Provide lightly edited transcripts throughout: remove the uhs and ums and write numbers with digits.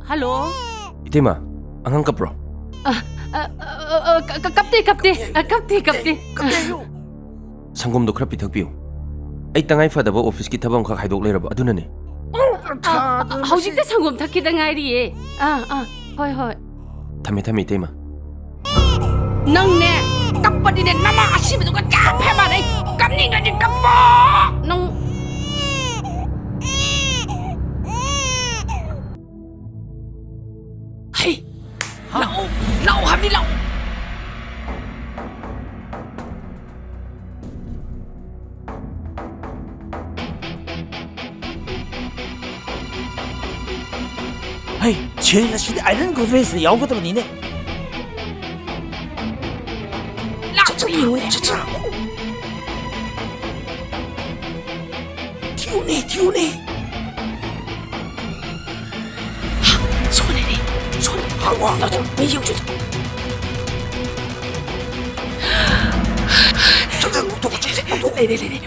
Hello? Itima, ang kapro. Kapti. Sangomdo khara pithakpiu. Ai tangai fadaba office ki thabam kha haidok leraba adunani. Haujikta sangom thakida ngairi. Hoi. Thame Itima. Nangne kappadine nama asibiduga kaphe mare kapningadi kappo. Nang Hey, lau hamni lau. 헤이, 쟤는 수리 아이런 곳에서 야오거든 니네. 티오네. 손에 하고 나도 미용주. 저거 도구 네네네.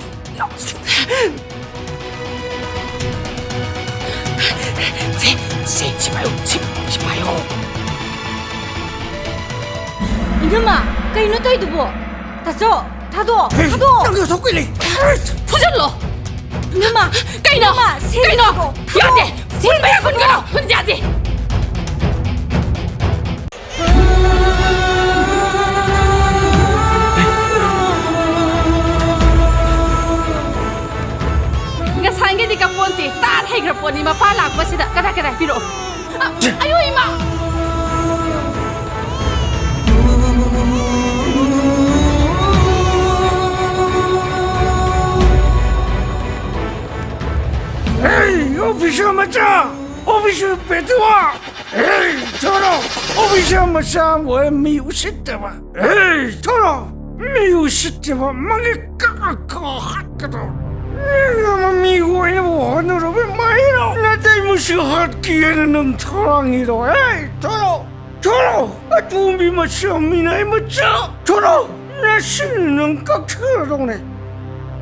집어요. 이놈아, kaino to idubo? 타도. 너 속길래. 부절로. 이놈아, kaino. 야돼. 분배야 분가로. 야돼. Nga sange di kaponti tar hegra poni ma palak basida kada piro. Ayo ima. 에이, 오피셜 맞자! 오피셜 배드와! 에이, 저러! 오피셜 맞자! 왜 미우시대봐! 에이, 저러! 미우시대봐! 망에 까까 핫거든! 이놈아 미국에 원으로 왜 마이로! 나 때문에 핫기에는 놈 저랑이로! 에이, 저러! 아, 도움이 맞자! 미나이 맞자! 저러! 나 신는 깍처럼 동네!